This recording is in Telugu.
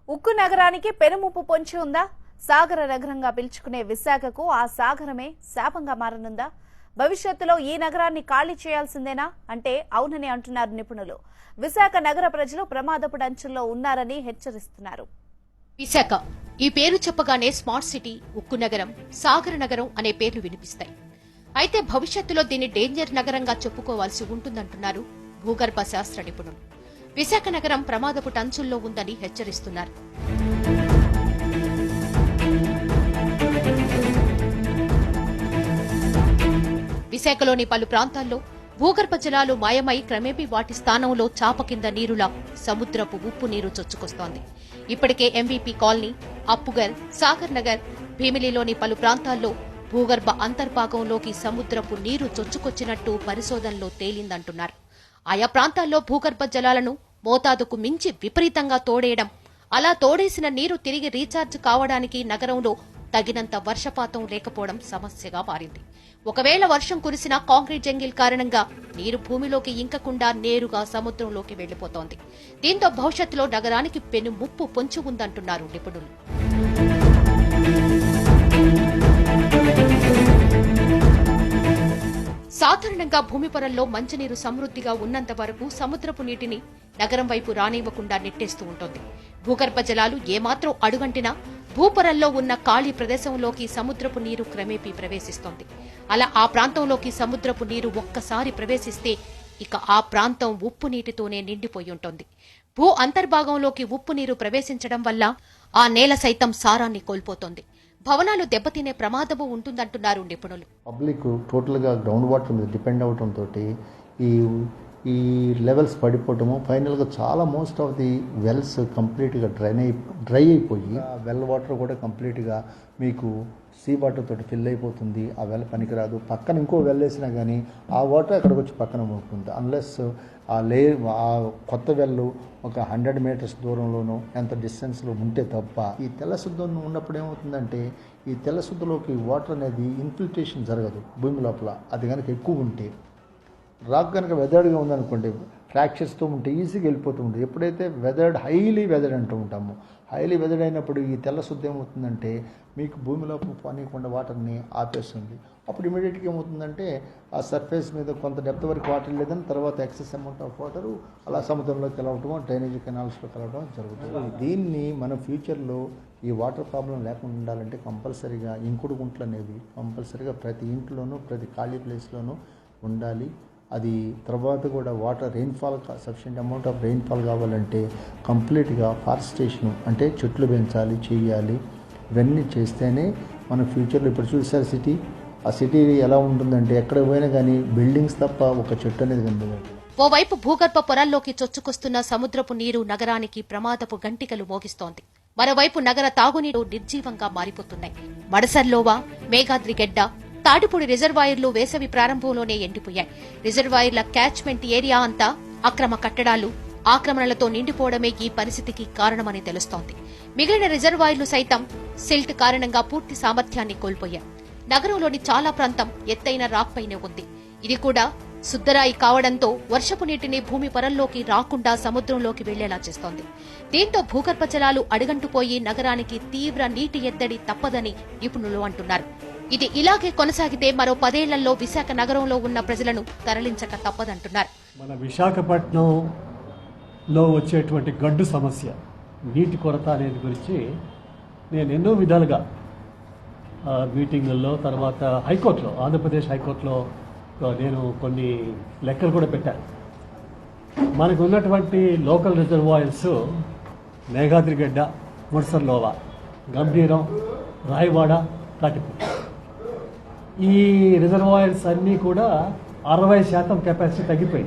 ఉక్కు నగరానికి పెనుముప్పు పొంచి ఉందా? సాగర నగరంగా పిలుచుకునే విశాఖకు ఆ సాగరమే శాపంగా మారనుందా? భవిష్యత్తులో ఈ నగరాన్ని ఖాళీ చేయాల్సిందేనా అంటే అవునని అంటున్నారు నిపుణులు. విశాఖ నగర ప్రజలు ప్రమాదపు అంచుల్లో ఉన్నారని హెచ్చరిస్తున్నారు. విశాఖ ఈ పేరు చెప్పగానే స్మార్ట్ సిటీ, ఉక్కు నగరం, సాగర నగరం అనే పేర్లు వినిపిస్తాయి. అయితే భవిష్యత్తులో దీన్ని డేంజర్ నగరంగా చెప్పుకోవాల్సి ఉంటుందంటున్నారు భూగర్భ శాస్త్ర నిపుణులు. విశాఖ నగరం ప్రమాదపు టంచుల్లో ఉందని హెచ్చరిస్తున్నారు. విశాఖలోని పలు ప్రాంతాల్లో భూగర్భ జలాలు మాయమై క్రమేపీ వాటి స్థానంలో చాప కింద నీరులా సముద్రపు ఉప్పు నీరు చొచ్చుకొస్తోంది. ఇప్పటికే ఎంవీపీ కాలనీ, అప్పుగర్, సాగర్ నగర్, భీమిలిలోని పలు ప్రాంతాల్లో భూగర్భ అంతర్భాగంలోకి సముద్రపు నీరు చొచ్చుకొచ్చినట్టు పరిశోధనలో తేలిందంటున్నారు. ఆయా ప్రాంతాల్లో భూగర్భ జలాలను మోతాదుకు మించి విపరీతంగా తోడేయడం, అలా తోడేసిన నీరు తిరిగి రీఛార్జ్ కావడానికి నగరంలో తగినంత వర్షపాతం లేకపోవడం సమస్యగా మారింది. ఒకవేళ వర్షం కురిసినా కాంక్రీట్ జంగిల్ కారణంగా నీరు భూమిలోకి ఇంకకుండా నేరుగా సముద్రంలోకి వెళ్లిపోతోంది. దీంతో భవిష్యత్తులో నగరానికి పెను ముప్పు పొంచి ఉందంటున్నారు నిపుణులు. సాధారణంగా భూమి పొరల్లో మంచినీరు సమృద్ధిగా ఉన్నంత వరకు సముద్రపు నీటిని నగరం వైపు రానివ్వకుండా నెట్టేస్తూ ఉంటుంది. భూగర్భ జలాలు ఏమాత్రం అడుగంటినా భూపొరల్లో ఉన్న ఖాళీ ప్రదేశంలోకి సముద్రపు నీరు క్రమేపీ ప్రవేశిస్తోంది. అలా ఆ ప్రాంతంలోకి సముద్రపు నీరు ఒక్కసారి ప్రవేశిస్తే ఇక ఆ ప్రాంతం ఉప్పు నీటితోనే నిండిపోయి ఉంటుంది. భూ అంతర్భాగంలోకి ఉప్పు నీరు ప్రవేశించడం వల్ల ఆ నేల సైతం సారాన్ని కోల్పోతోంది. భవనాలు దెబ్బతినే ప్రమాదము ఉంటుందంటున్నారు నిపుణులు. పబ్లిక్ టోటల్గా గ్రౌండ్ వాటర్ మీద డిపెండ్ అవడంతో ఈ లెవెల్స్ పడిపోవటము, ఫైనల్గా చాలా మోస్ట్ ఆఫ్ ది వెల్స్ కంప్లీట్గా డ్రై అయిపోయి వెల్ వాటర్ కూడా కంప్లీట్గా మీకు సీ వాటర్ తోటి ఫిల్ అయిపోతుంది. ఆ వెల్ పనికిరాదు. పక్కన ఇంకో వెల్ వేసినా కానీ ఆ వాటర్ అక్కడికి వచ్చి పక్కన ఉంటుంది. అన్లెస్ ఆ కొత్త వెల్లు ఒక 100 మీటర్స్ దూరంలోనూ ఎంత డిస్టెన్స్లో ఉంటే తప్ప. ఈ తెల్లశుద్ధం ఉన్నప్పుడు ఏమవుతుందంటే ఈ తెల్లశుద్ధలోకి వాటర్ అనేది ఇన్ఫిల్ట్రేషన్ జరగదు భూమి లోపల. అది కనుక ఎక్కువ ఉంటే రాక్ కనుక వెదర్డ్గా ఉందనుకోండి, ఫ్రాక్చర్స్తో ఉంటే ఈజీగా వెళ్ళిపోతూ ఉంటుంది. ఎప్పుడైతే హైలీ వెదర్డ్ అంటూ ఉంటామో, హైలీ వెదర్డ్ అయినప్పుడు ఈ తెల్లశుద్ధి ఏమవుతుందంటే మీకు భూమి లోపల పోనీయకుండా వాటర్ని ఆపేస్తుంది. అప్పుడు ఇమీడియట్గా ఏమవుతుందంటే ఆ సర్ఫేస్ మీద కొంత డెప్త్ వరకు వాటర్ లేదని తర్వాత ఎక్సెస్ అమౌంట్ ఆఫ్ వాటర్ అలా సముద్రంలోకి వెళ్ళవటం, డ్రైనేజ్ కెనాల్స్లోకి వెళ్ళడం జరుగుతుంది. దీన్ని మన ఫ్యూచర్లో ఈ వాటర్ ప్రాబ్లం లేకుండా ఉండాలంటే కంపల్సరీగా ఇంకుడు గుంటలు అనేవి కంపల్సరీగా ప్రతి ఇంట్లోనూ ప్రతి ఖాళీ ప్లేస్లోనూ ఉండాలి. అది తర్వాత కూడా water rainfall sufficient amount of rainfall కావాలంటే కంప్లీట్గా ఫారెస్టేషన్ అంటే చెట్లు పెంచాలి, చేయాలి. ఇవన్నీ చేస్తేనే మన ఫ్యూచర్లో ఇప్పుడు చూసారు సిటీ, ఆ సిటీ ఎలా ఉంటుందంటే ఎక్కడ పోయినా కానీ బిల్డింగ్స్ తప్ప ఒక చెట్టు అనేది కనిపించదు. ఓవైపు భూగర్భ పొరల్లోకి చొచ్చుకొస్తున్న సముద్రపు నీరు నగరానికి ప్రమాదపు గంటికలు మోగిస్తోంది. మరోవైపు నగర తాగునీరు నిర్జీవంగా మారిపోతున్నాయి. మడసర్లోవా, మేఘాద్రిగెడ్డ, తాటిపూడి రిజర్వాయర్లు వేసవి ప్రారంభంలోనే ఎండిపోయాయి. రిజర్వాయర్ల క్యాచ్మెంట్ ఏరియా అంతా అక్రమ కట్టడాలు, ఆక్రమణలతో నిండిపోవడమే ఈ పరిస్థితికి కారణమని తెలుస్తోంది. మిగిలిన రిజర్వాయర్లు సైతం సిల్ట్ కారణంగా పూర్తి సామర్థ్యాన్ని కోల్పోయాయి. నగరంలోని చాలా ప్రాంతం ఎత్తైన రాక్ పైనే ఉంది. ఇది కూడా శుద్ధరాయి కావడంతో వర్షపు నీటిని భూమి పొరల్లోకి రాకుండా సముద్రంలోకి వెళ్లేలా చేస్తోంది. దీంతో భూగర్భ జలాలు అడుగంటుపోయి నగరానికి తీవ్ర నీటి ఎద్దడి తప్పదని నిపుణులు అంటున్నారు. ఇది ఇలాగే కొనసాగితే మరో 10 ఏళ్లలో విశాఖ నగరంలో ఉన్న ప్రజలను తరలించక తప్పదంటున్నారు. మన విశాఖపట్నంలో వచ్చేటువంటి గడ్డు సమస్య, నీటి కొరత అనేది గురించి నేను ఎన్నో విధాలుగా మీటింగుల్లో, తర్వాత హైకోర్టులో, ఆంధ్రప్రదేశ్ హైకోర్టులో నేను కొన్ని లెక్కలు కూడా పెట్టాను. మనకు ఉన్నటువంటి లోకల్ రిజర్వాయర్స్ మేఘాద్రిగడ్డ, ముడసర్లోవా, గంభీరం, రాయవాడ, తాటిపూడి. ఈ రిజర్వాయర్స్ అన్నీ కూడా 60% కెపాసిటీ తగ్గిపోయింది.